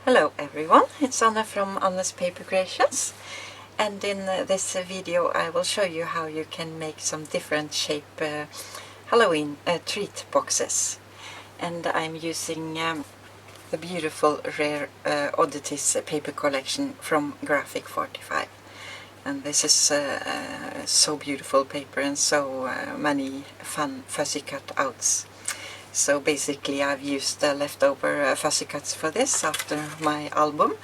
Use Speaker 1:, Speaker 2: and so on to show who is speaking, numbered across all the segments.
Speaker 1: Hello everyone, it's Anna from Anna's Paper Creations, and in this video I will show you how you can make some different shape Halloween treat boxes. And I'm using the beautiful Rare Oddities paper collection from Graphic 45. And this is so beautiful paper and so many fun fussy cutouts. So basically I've used the leftover fussy cuts for this after my album,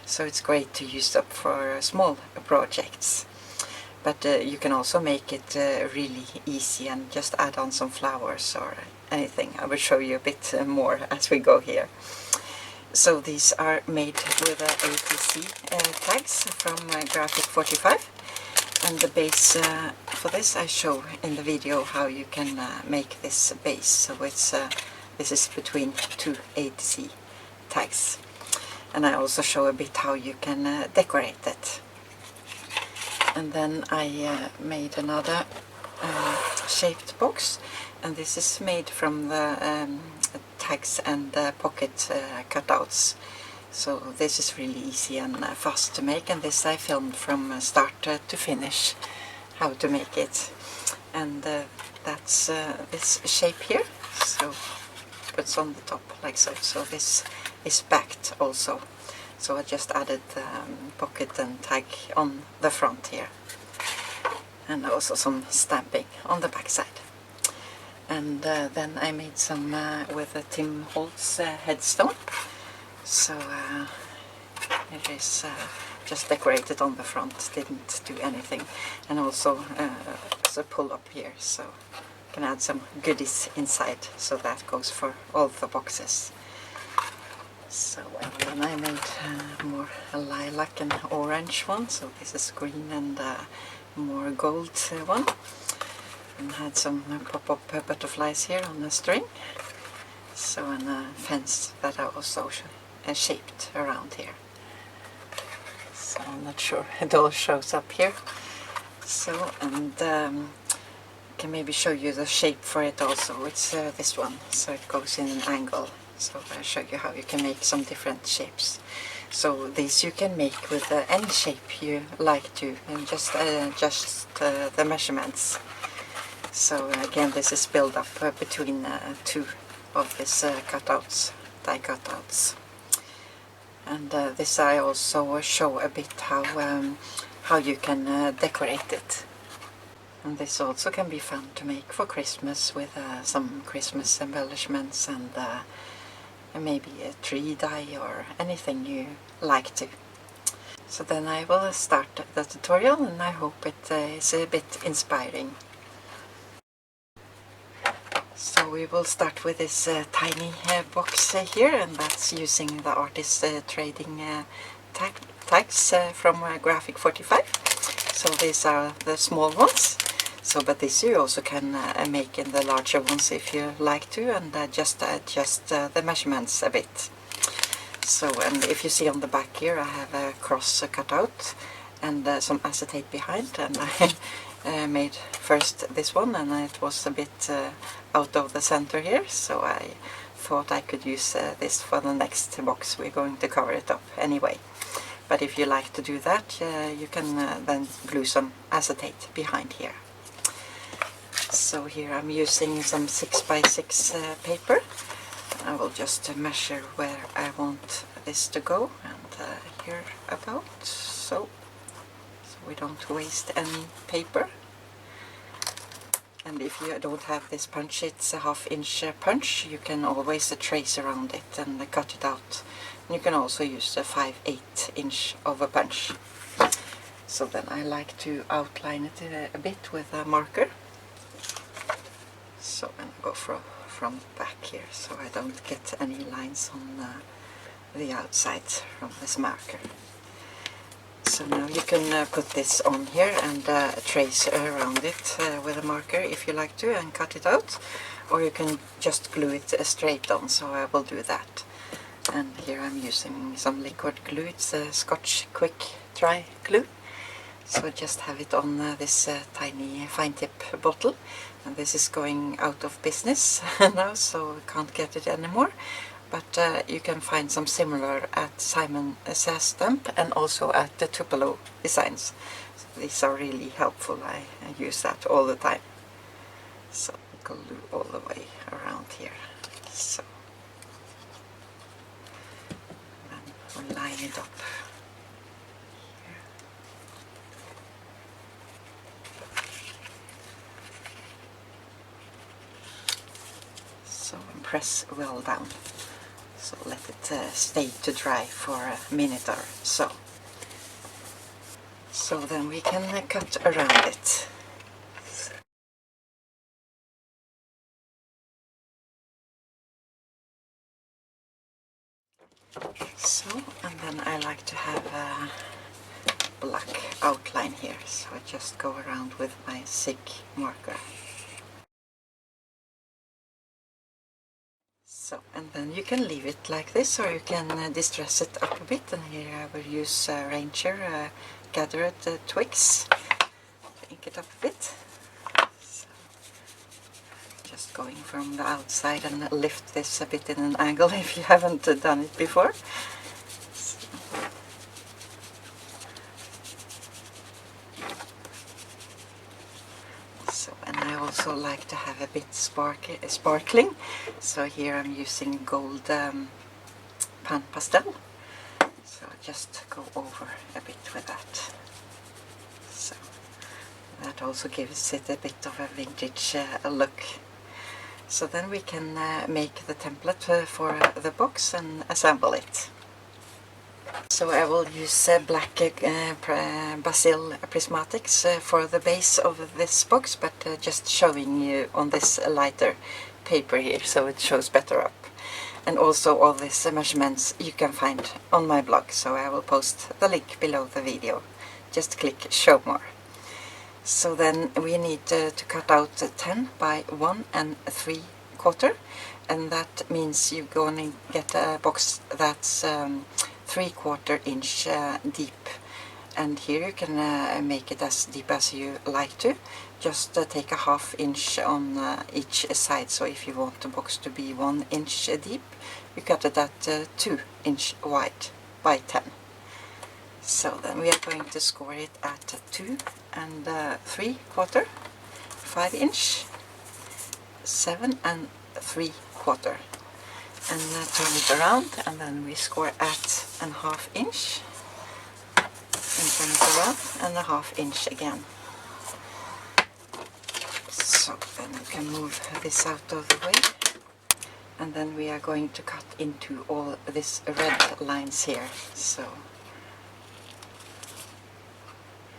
Speaker 1: so it's great to use up for small projects. But you can also make it really easy and just add on some flowers or anything. I will show you a bit more as we go here. So these are made with ATC tags from Graphic 45. And the base for this I show in the video how you can make this base. So it's this is between two ATC tags. And I also show a bit how you can decorate it. And then I made another shaped box, and this is made from the tags and pocket cutouts. So this is really easy and fast to make, and this I filmed from start to finish how to make it. And that's this shape here, so it's on the top like so. So this is backed also, so I just added pocket and tag on the front here, and also some stamping on the back side. And then I made some with a Tim Holtz headstone. So it is just decorated on the front, didn't do anything. And also there's a pull-up here, so you can add some goodies inside, so that goes for all the boxes. So and then I made more a lilac and orange one, so this is green and more gold one. And had some pop-up butterflies here on the string. So and a fence that I also shaped around here. So I'm not sure it all shows up here. So, and can maybe show you the shape for it also. It's this one, so it goes in an angle. So I'll show you how you can make some different shapes. So these you can make with any shape you like to, and just adjust the measurements. So again, this is built up between two of these cutouts, die cutouts. And this I also show a bit how you can decorate it. And this also can be fun to make for Christmas with some Christmas embellishments and maybe a tree die or anything you like to. So then I will start the tutorial, and I hope it is a bit inspiring. So we will start with this tiny box here, and that's using the artist trading tags from Graphic 45. So these are the small ones. So, but this you also can make in the larger ones if you like to, and just adjust the measurements a bit. So, and if you see on the back here, I have a cross cut out and some acetate behind, and I made first this one, and it was a bit out of the center here, so I thought I could use this for the next box. We're going to cover it up anyway. But if you like to do that, you can then glue some acetate behind here. So here I'm using some 6x6 paper. I will just measure where I want this to go, and here about, so we don't waste any paper. And if you don't have this punch, it's a 1/2 inch punch, you can always trace around it and cut it out. And you can also use a 5/8 inch of a punch. So then I like to outline it a bit with a marker. So I'm going to go from the back here, so I don't get any lines on the outside from this marker. So now you can put this on here and trace around it with a marker if you like to, and cut it out, or you can just glue it straight on, so I will do that. And here I'm using some liquid glue, it's a Scotch Quick Dry glue. So just have it on this tiny fine tip bottle, and this is going out of business now, so I can't get it anymore. but you can find some similar at Simon Says Stamp and also at the Tupelo Designs. So these are really helpful. I use that all the time. So glue all the way around here. So then we'll line it up. So and press well down. So let it stay to dry for a minute or so. So then we can cut around it. So, and then I like to have a black outline here, so I just go around with my SIG marker. So, and then you can leave it like this, or you can distress it up a bit, and here I will use Ranger gathered twigs to ink it up a bit. So, just going from the outside and lift this a bit in an angle if you haven't done it before. And I also like to have a bit sparkling, so here I'm using gold pan pastel, so just go over a bit with that. So that also gives it a bit of a vintage look. So then we can make the template for the box and assemble it. So I will use black Bazzil prismatics for the base of this box, but just showing you on this lighter paper here, so it shows better up. And also all these measurements you can find on my blog, so I will post the link below the video. Just click show more. So then we need to cut out 10 by 1 3/4, and that means you're going to get a box that's 3/4 inch deep, and here you can make it as deep as you like to. Just take a 1/2 inch on each side, so if you want the box to be 1 inch deep, you cut it at 2 inch wide by 10. So then we are going to score it at 2 3/4, 5 inch, 7 3/4. And turn it around, and then we score at 1/2 inch, and turn it around and 1/2 inch again. So then we can move this out of the way, and then we are going to cut into all these red lines here, so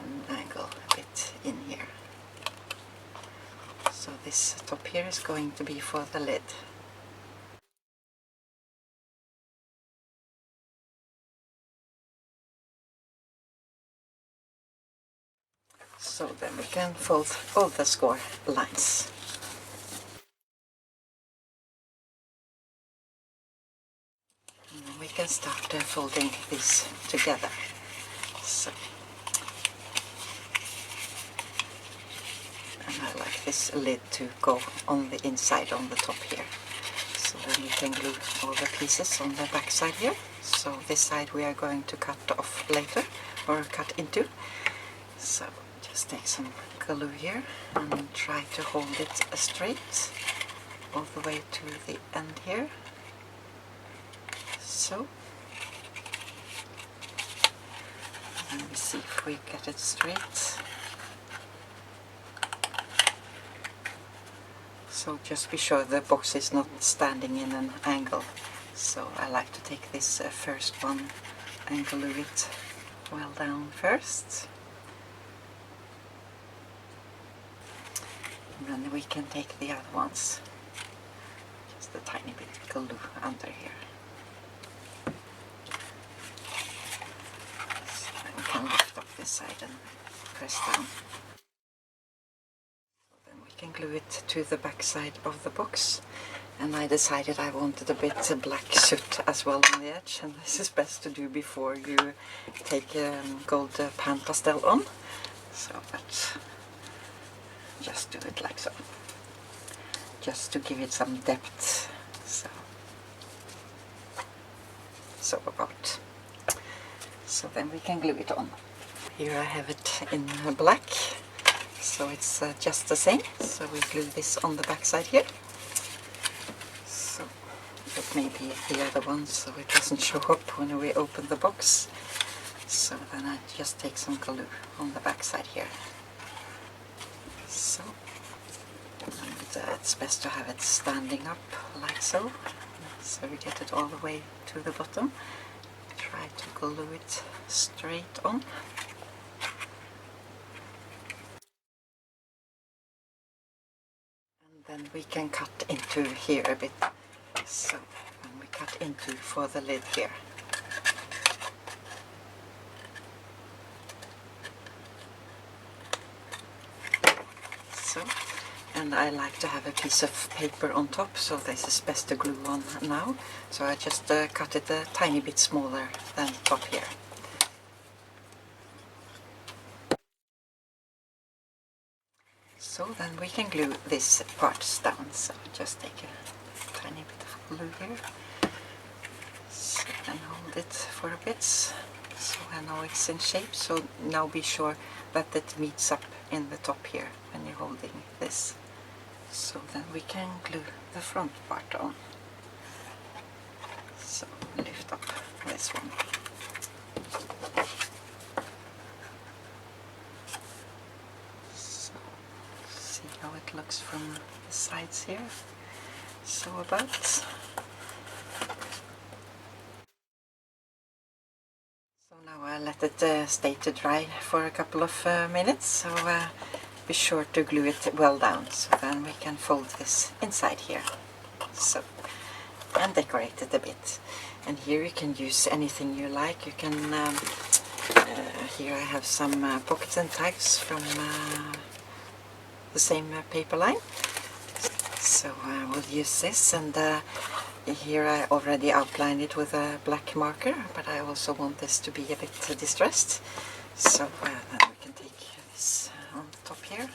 Speaker 1: an angle a bit in here. So this top here is going to be for the lid. So then we can fold all the score lines. And then we can start folding these together. So, and I like this lid to go on the inside, on the top here. So then we can glue all the pieces on the back side here. So this side we are going to cut off later, or cut into. So just take some glue here and try to hold it straight all the way to the end here. So, and let me see if we get it straight. So just be sure the box is not standing in an angle. So I like to take this first one and glue it well down first. And then we can take the other ones. Just a tiny bit of glue under here. So then we can lift up this side and press down. Then we can glue it to the back side of the box. And I decided I wanted a bit black soot as well on the edge, and this is best to do before you take gold pan pastel on. So but just do it like so, just to give it some depth. So so about. So then we can glue it on. Here I have it in black, so it's just the same. So we glue this on the back side here. So it may be the other one so it doesn't show up when we open the box. So then I just take some glue on the back side here. So, and it's best to have it standing up like so. So we get it all the way to the bottom. Try to glue it straight on. And then we can cut into here a bit. So, when we cut into for the lid here. So, and I like to have a piece of paper on top, so this is best to glue on now. So I just cut it a tiny bit smaller than top here. So then we can glue this parts down. So just take a tiny bit of glue here. So and hold it for a bit. So I know it's in shape. So now be sure that it meets up in the top here when you're holding this. So then we can glue the front part on. So lift up this one. So see how it looks from the sides here. So about. So now I let it stay to dry for a couple of minutes. So be sure to glue it well down, so then we can fold this inside here. So, and decorate it a bit. And here you can use anything you like. You can, here I have some pockets and tags from the same paper line. So I will use this, and here I already outlined it with a black marker, but I also want this to be a bit distressed. So then we can take this on the top here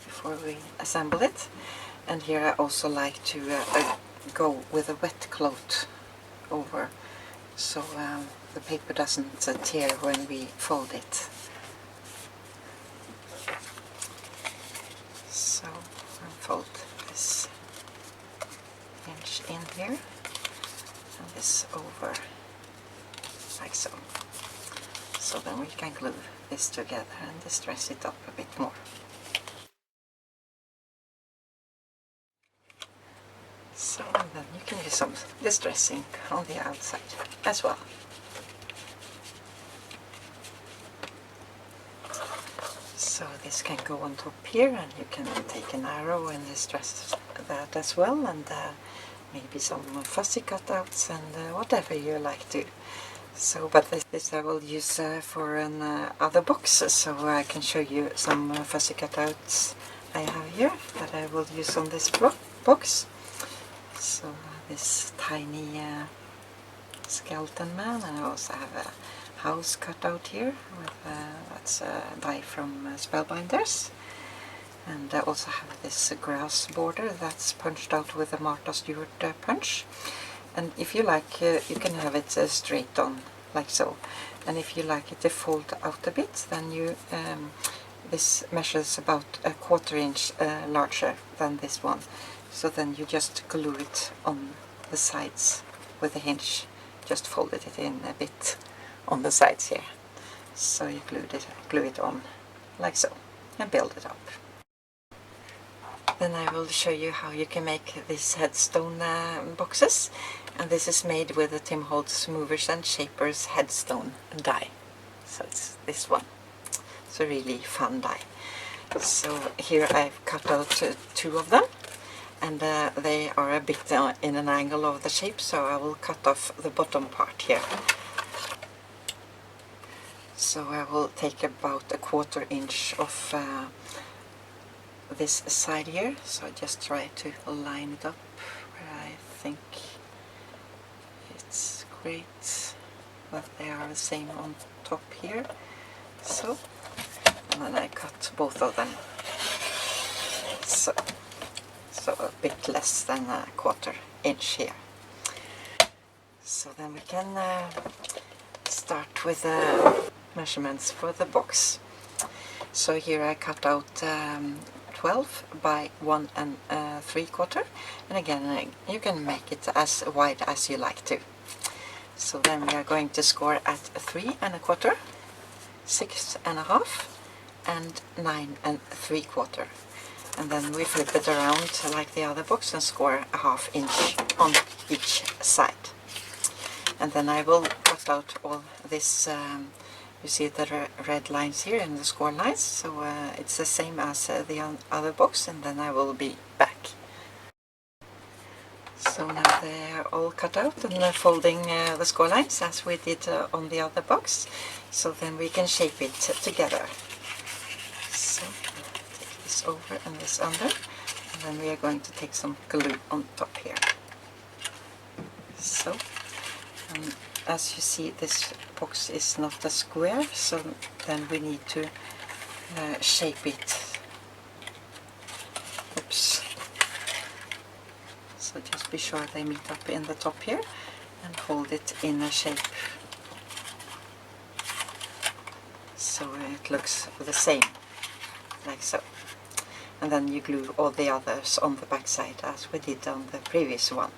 Speaker 1: before we assemble it. And here I also like to go with a wet cloth over, so the paper doesn't tear when we fold it. So I'll fold this inch in here and this over like so. So then we can glue this together and distress it up a bit more. So then you can do some distressing on the outside as well. So this can go on top here, and you can take an arrow and distress that as well, and maybe some fussy cutouts and whatever you like to. So, but this I will use for an other box, so I can show you some fussy cutouts I have here that I will use on this box. So this tiny skeleton man, and I also have a house cutout here with that's dye from Spellbinders. And I also have this grass border that's punched out with a Martha Stewart punch. And if you like, you can have it straight on, like so. And if you like it to fold out a bit, then you this measures about a 1/4 inch larger than this one. So then you just glue it on the sides with a hinge. Just folded it in a bit on the sides here. So you glue it on like so and build it up. Then I will show you how you can make these headstone boxes, and this is made with the Tim Holtz Movers and Shapers headstone die. So it's this one. It's a really fun die. So here I've cut out 2 of them, and they are a bit in an angle of the shape, so I will cut off the bottom part here. So I will take about a 1/4 inch of this side here, so I just try to line it up where I think it's great, but they are the same on top here. So, and then I cut both of them. So a bit less than a 1/4 inch here. So then we can start with measurements for the box. So here I cut out 12 by 1 3/4, and again you can make it as wide as you like to. So then we are going to score at 3 1/4, 6 1/2, and 9 3/4. And then we flip it around like the other box and score a 1/2 inch on each side. And then I will cut out all this, you see the red lines here and the score lines, so it's the same as the other box, and then I will be back. So now they are all cut out, and folding the score lines as we did on the other box, so then we can shape it together. So take this over and this under, and then we are going to take some glue on top here. So as you see, this box is not a square, so then we need to shape it. Oops. So just be sure they meet up in the top here and hold it in a shape so it looks the same, like so. And then you glue all the others on the back side as we did on the previous one.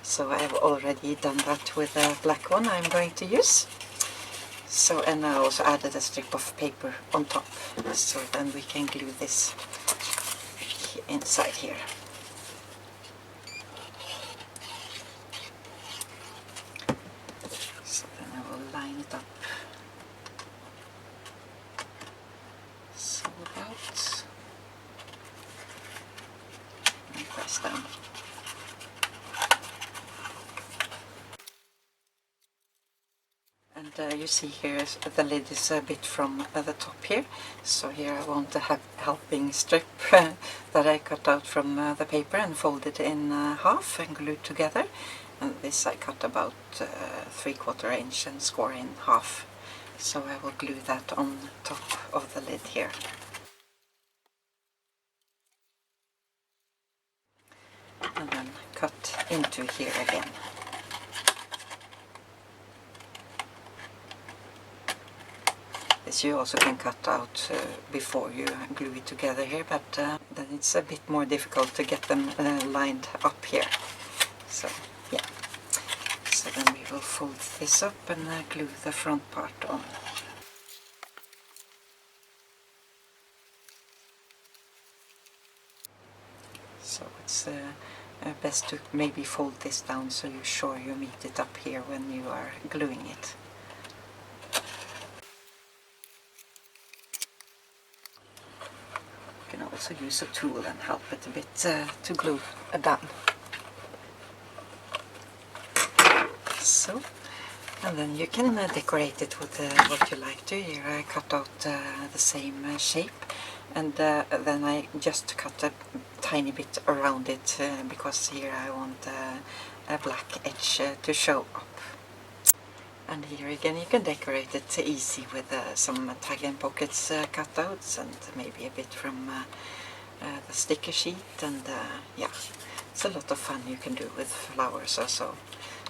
Speaker 1: So I've already done that with the black one I'm going to use. So, and I also added a strip of paper on top, so then we can glue this inside here. So then I will line it up. So about, and press down. And you see here the lid is a bit from the top here, so here I want a helping strip that I cut out from the paper and folded in half and glued together. And this I cut about 3/4 inch and score in half. So I will glue that on top of the lid here. And then cut into here again. This you also can cut out before you glue it together here, but then it's a bit more difficult to get them lined up here. So yeah, so then we will fold this up and glue the front part on. So it's best to maybe fold this down so you're sure you meet it up here when you are gluing it. You can also use a tool and help it a bit to glue down. So, and then you can decorate it with what you like to. Here I cut out the same shape, and then I just cut a tiny bit around it because here I want a black edge to show up. And here again you can decorate it easy with some tag and pockets cutouts and maybe a bit from the sticker sheet, and yeah, it's a lot of fun you can do with flowers also.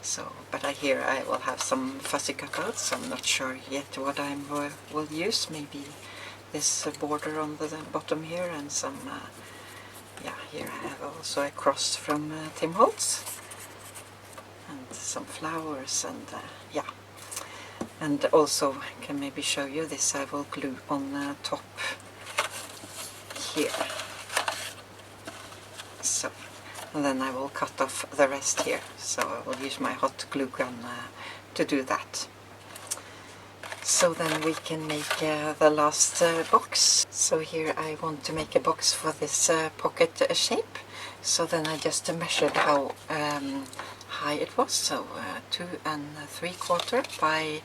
Speaker 1: So, but here I will have some fussy cutouts. I'm not sure yet what I will use. Maybe this border on the bottom here, and some, yeah, here I have also a cross from Tim Holtz, and some flowers, and yeah. And also can maybe show you this I will glue on top here. So, and then I will cut off the rest here. So I will use my hot glue gun to do that. So then we can make the last box. So here I want to make a box for this pocket shape. So then I just measured how high it was. So 2 3/4 by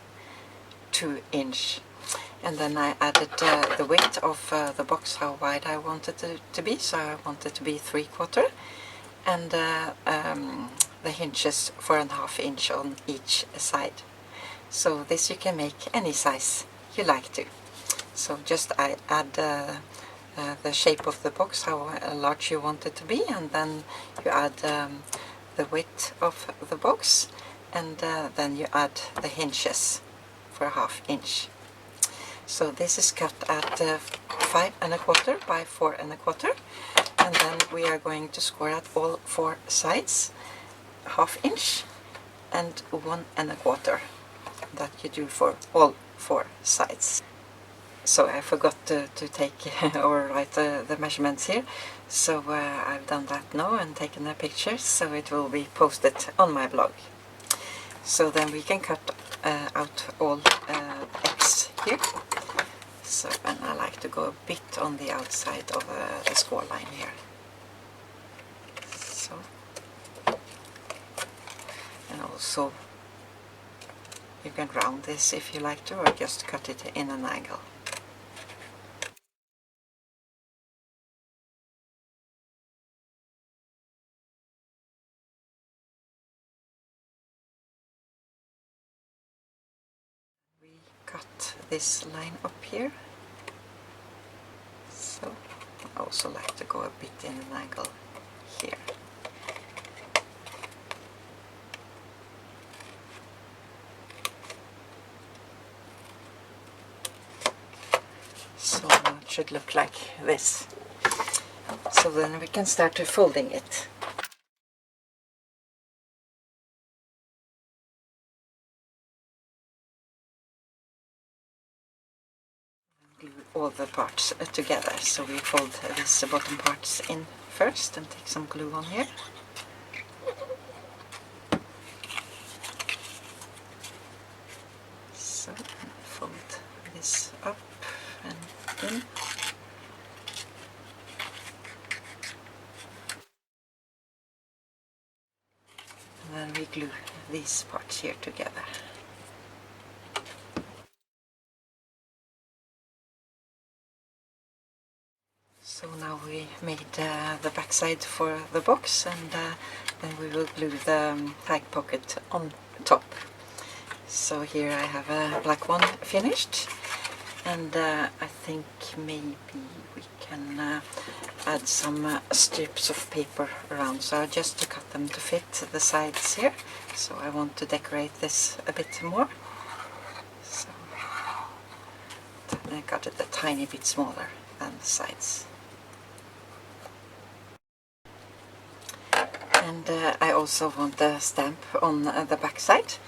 Speaker 1: 2 inch. And then I added the width of the box, how wide I wanted it to be. So I want it to be 3/4. And the hinges 4.5 inch on each side. So this you can make any size you like to. So just I add the shape of the box, how large you want it to be, and then you add the width of the box and then you add the hinges for 1/2 inch. So this is cut at 5 1/4 by 4 1/4, and then we are going to score at all 4 sides 1/2 inch and 1 1/4. That you do for all 4 sides. So I forgot to take or write the measurements here, so I've done that now and taken the pictures, so it will be posted on my blog. So then we can cut out all X here. So, and I like to go a bit on the outside of the score line here. So, and also you can round this if you like to, or just cut it in an angle. We cut this line up here. So I also like to go a bit in an angle here. So it should look like this. So then we can start folding it. Glue all the parts together. So we fold these bottom parts in first and take some glue on here. So fold this up and in. And then we glue these parts here together. So now we made the backside for the box, and then we will glue the tag pocket on top. So here I have a black one finished, and I think maybe we can add some strips of paper around, so just to cut them to fit the sides here. So I want to decorate this a bit more, so I cut it a tiny bit smaller than the sides. And I also want a stamp on the back side.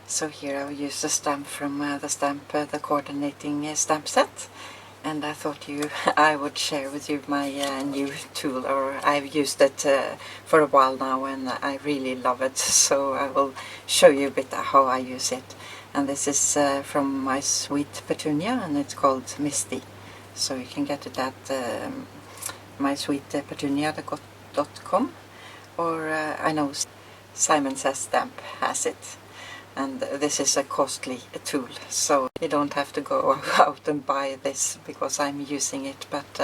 Speaker 1: So here I'll use a stamp from the coordinating stamp set. And I thought I would share with you my new tool, or I've used it for a while now and I really love it. So I will show you a bit how I use it. And this is from my sweet petunia, and it's called Misty. So you can get it at mysweetpetunia.com. Or I know Simon Says Stamp has it, and this is a costly tool, so you don't have to go out and buy this because I'm using it, but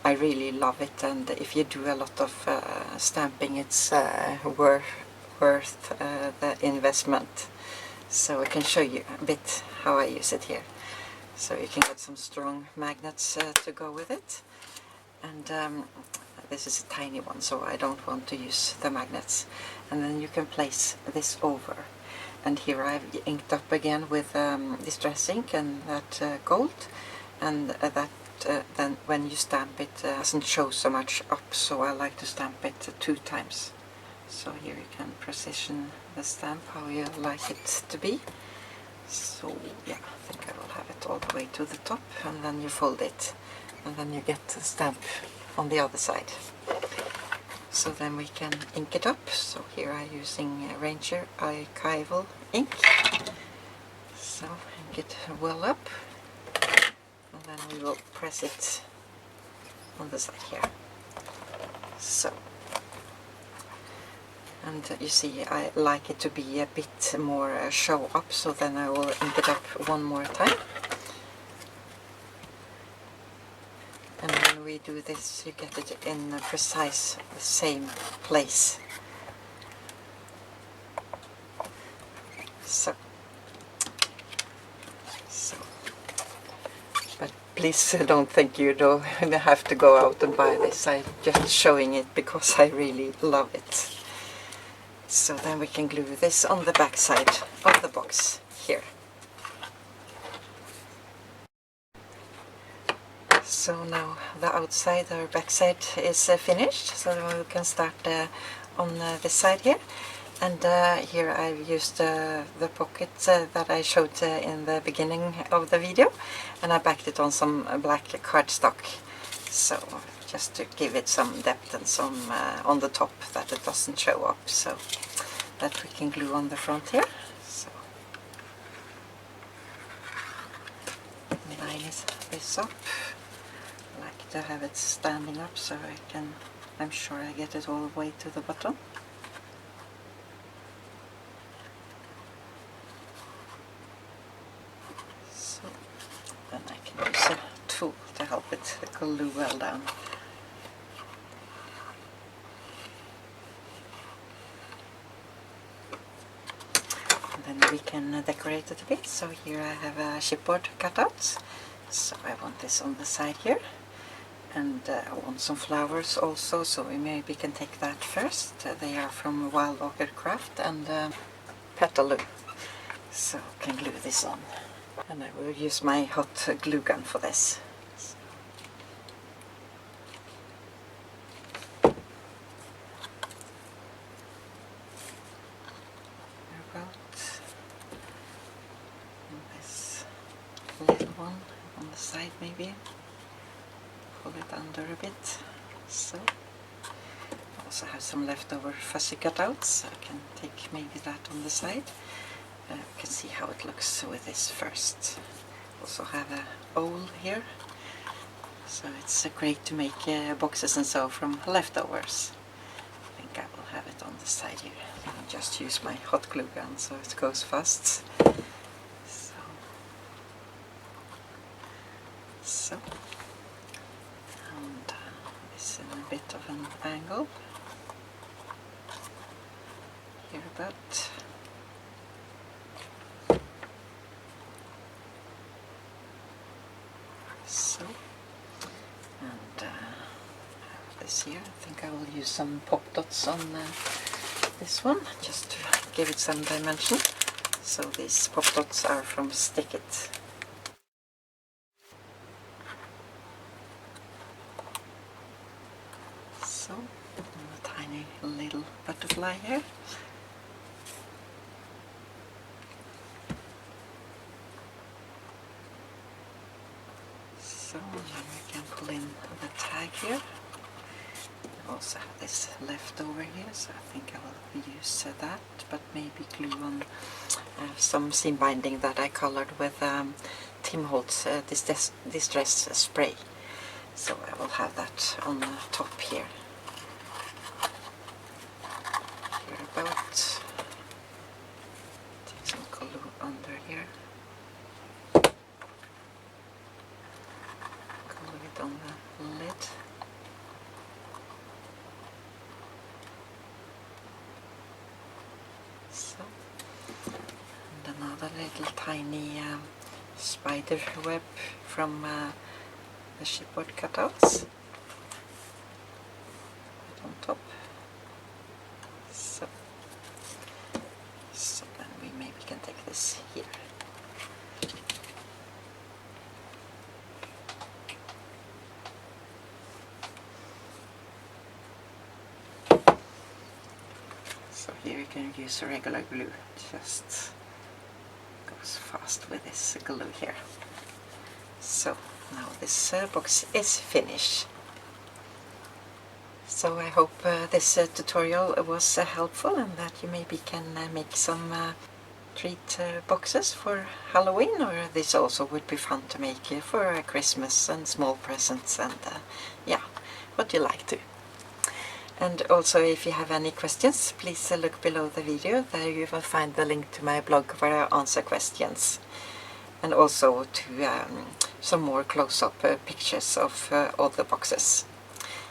Speaker 1: I really love it, and if you do a lot of stamping, it's worth the investment. So I can show you a bit how I use it here. So you can get some strong magnets to go with it, and this is a tiny one, so I don't want to use the magnets. And then you can place this over. And here I've inked up again with distress ink and that gold. And that then when you stamp it doesn't show so much up, so I like to stamp it 2 times. So here you can precision the stamp how you like it to be. So yeah, I think I will have it all the way to the top, and then you fold it. And then you get the stamp on the other side. So then we can ink it up. So here I'm using Ranger archival ink. So ink it well up, and then we will press it on the side here. So, and you see I like it to be a bit more show up, so then I will ink it up one more time. And when we do this, you get it in a precise same place. So, but please don't think you don't have to go out and buy this. I'm just showing it because I really love it. So then we can glue this on the back side of the box here. So now the outside or back side is finished, so then we can start on this side here. And here I've used the pocket that I showed in the beginning of the video, and I backed it on some black cardstock, so just to give it some depth and some on the top that it doesn't show up, so that we can glue on the front here. So line this up. I like to have it standing up so I'm sure I get it all the way to the bottom. So then I can use a tool to help it glue well down. And then we can decorate it a bit. So here I have a chipboard cutouts. So I want this on the side here. And I want some flowers also, so we maybe can take that first. They are from Wild Orchid Craft and Petaloo. So I can glue this on. And I will use my hot glue gun for this. About this little one on the side maybe. Pull it under a bit. So I also have some leftover fussy cutouts, so I can take maybe that on the side. You can see how it looks with this first. Also have a owl here, so it's great to make boxes and so from leftovers. I think I will have it on the side here. I'll just use my hot glue gun so it goes fast. So and this in a bit of an angle here about. So, and this here, I think I will use some pop dots on this one, just to give it some dimension. So these pop dots are from Stick It. So, a tiny little butterfly here. So then we can pull in the tag here. I also have this left over here, so I think I will use that, but maybe glue on some seam binding that I colored with Tim Holtz Distress Spray. So I will have that on the top here. Here about. Take some glue under here. On the lid. So, and another little tiny spider web from the chipboard cutouts right on top. So then we maybe can take this here. So here you can use regular glue, just goes fast with this glue here. So now this box is finished. So I hope this tutorial was helpful and that you maybe can make some treat boxes for Halloween, or this also would be fun to make for Christmas and small presents and yeah, what you like to. And also, if you have any questions, please look below the video. There you will find the link to my blog where I answer questions. And also to some more close-up pictures of all the boxes.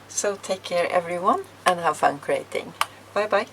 Speaker 1: So take care everyone and have fun creating. Bye bye!